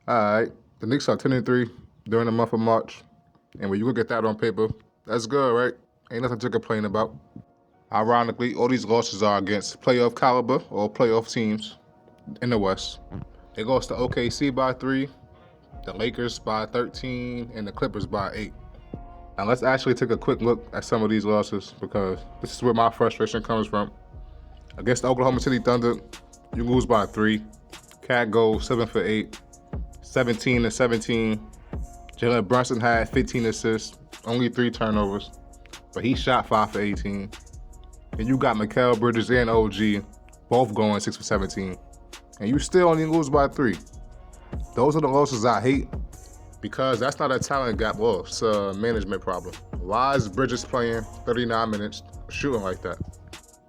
Alright, the Knicks are 10-3 during the month of March. And when you look at that on paper, that's good, right? Ain't nothing to complain about. Ironically, all these losses are against playoff caliber or playoff teams in the West. They lost to OKC by 3, the Lakers by 13, and the Clippers by 8. Now let's actually take a quick look at some of these losses because this is where my frustration comes from. Against the Oklahoma City Thunder, you lose by 3. Cat goes 7 for 8, 17-17. Jalen Brunson had 15 assists, only 3 turnovers, but he shot 5 for 18. And you got Mikal Bridges and OG both going 6 for 17. And you still only lose by 3. Those are the losses I hate because that's not a talent gap loss, it's a management problem. Why is Bridges playing 39 minutes shooting like that?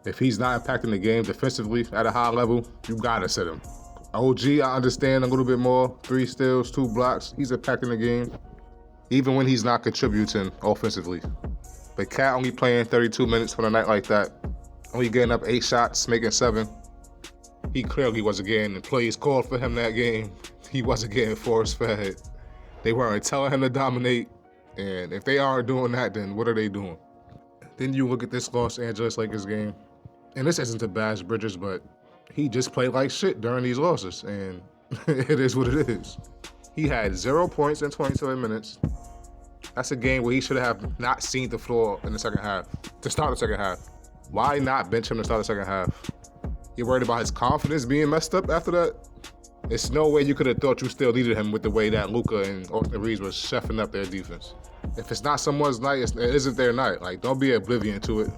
If he's not impacting the game defensively at a high level, you gotta sit him. OG, I understand a little bit more. 3 steals, 2 blocks. He's impacting the game, even when he's not contributing offensively. But Cat only playing 32 minutes on a night like that, only getting up 8 shots, making 7. He clearly wasn't getting the plays called for him that game. He wasn't getting force fed. They weren't telling him to dominate. And if they aren't doing that, then what are they doing? Then you look at this Los Angeles Lakers game. And this isn't to bash Bridges, but he just played like shit during these losses. And it is what it is. He had 0 points in 27 minutes. That's a game where he should have not seen the floor in the second half, to start the second half. Why not bench him to start the second half? You worried about his confidence being messed up after that? There's no way you could have thought you still needed him with the way that Luka and Austin Reeves was chefing up their defense. If it's not someone's night, it isn't their night. Like, don't be oblivion to it.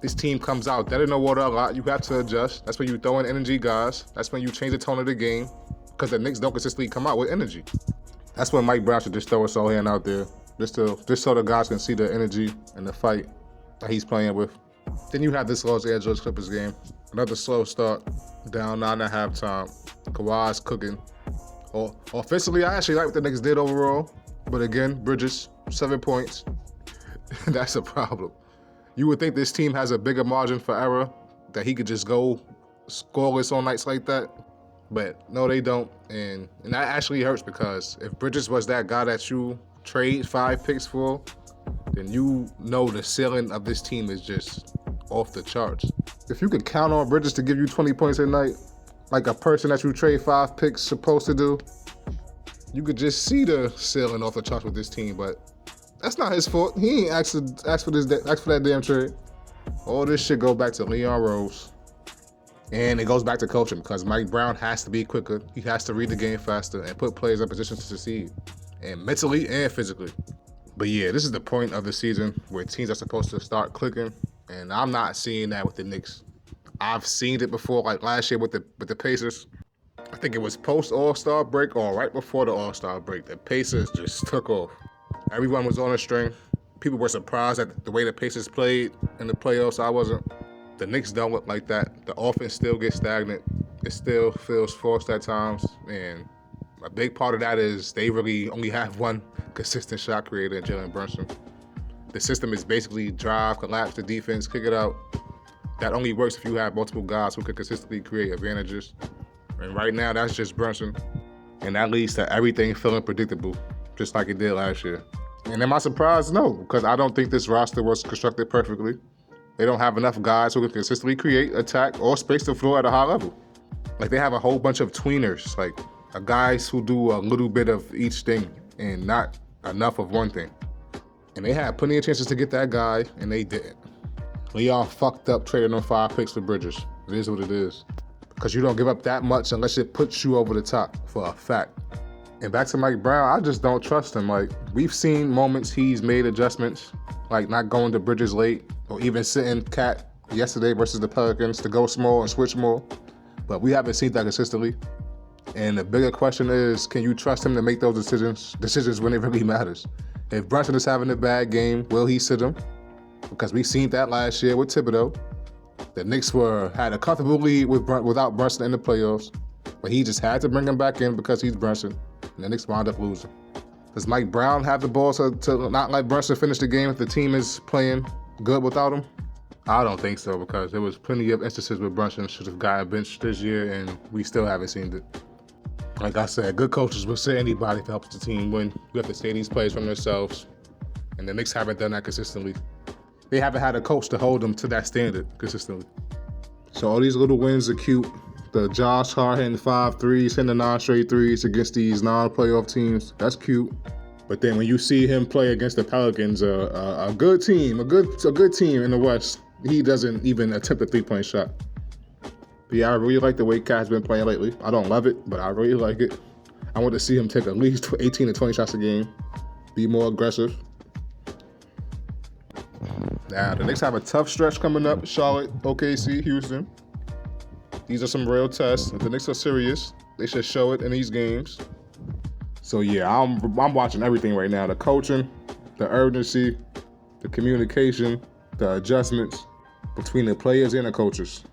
This team comes out dead in the water a lot. You have to adjust. That's when you throw in energy guys. That's when you change the tone of the game because the Knicks don't consistently come out with energy. That's when Mike Brown should just throw his whole hand out there just so the guys can see the energy and the fight that he's playing with. Then you have this Los Angeles Clippers game. Another slow start, down 9 at halftime. Kawhi's cooking. Offensively, I actually like what the Knicks did overall. But again, Bridges, 7 points. That's a problem. You would think this team has a bigger margin for error, that he could just go scoreless on nights like that. But no, they don't. And that actually hurts because if Bridges was that guy that you trade 5 picks for, then you know the ceiling of this team is just off the charts. If you could count on Bridges to give you 20 points a night, like a person that you trade 5 picks supposed to do, you could just see the ceiling off the charts with this team, but that's not his fault. He ain't asked for that damn trade. All this shit go back to Leon Rose. And it goes back to coaching because Mike Brown has to be quicker. He has to read the game faster and put players in position to succeed, and mentally and physically. But yeah, this is the point of the season where teams are supposed to start clicking, and I'm not seeing that with the Knicks. I've seen it before, like last year with the Pacers. I think it was post All-Star break or right before the All-Star break. The Pacers just took off. Everyone was on a string. People were surprised at the way the Pacers played in the playoffs. I wasn't. The Knicks don't look like that. The offense still gets stagnant. It still feels forced at times. And a big part of that is they really only have one consistent shot creator in Jalen Brunson. The system is basically drive, collapse the defense, kick it out. That only works if you have multiple guys who can consistently create advantages. And right now, that's just Brunson. And that leads to everything feeling predictable, just like it did last year. And am I surprised? No, because I don't think this roster was constructed perfectly. They don't have enough guys who can consistently create, attack, or space the floor at a high level. Like, they have a whole bunch of tweeners, like guys who do a little bit of each thing and not enough of one thing. And they had plenty of chances to get that guy, and they didn't. Leon fucked up trading on 5 picks for Bridges. It is what it is. Because you don't give up that much unless it puts you over the top for a fact. And back to Mike Brown, I just don't trust him. Like, we've seen moments he's made adjustments, like not going to Bridges late, or even sitting Cat yesterday versus the Pelicans to go small and switch more. But we haven't seen that consistently. And the bigger question is, can you trust him to make those decisions when it really matters? If Brunson is having a bad game, will he sit him? Because we seen that last year with Thibodeau. The Knicks had a comfortable lead without Brunson in the playoffs, but he just had to bring him back in because he's Brunson, and the Knicks wound up losing. Does Mike Brown have the balls to not let Brunson finish the game if the team is playing good without him? I don't think so, because there was plenty of instances where Brunson should have gotten benched this year, and we still haven't seen it. Like I said, good coaches will sit anybody if it helps the team win. You have to say these plays from themselves. And the Knicks haven't done that consistently. They haven't had a coach to hold them to that standard consistently. So all these little wins are cute. The Josh Hart hitting 5 threes, hitting the 9 straight threes against these non-playoff teams, that's cute. But then when you see him play against the Pelicans, a good team, a good team in the West, he doesn't even attempt a three-point shot. But yeah, I really like the way Cat's been playing lately. I don't love it, but I really like it. I want to see him take at least 18 to 20 shots a game, be more aggressive. Now, the Knicks have a tough stretch coming up. Charlotte, OKC, Houston. These are some real tests. If the Knicks are serious, they should show it in these games. So yeah, I'm watching everything right now. The coaching, the urgency, the communication, the adjustments between the players and the coaches.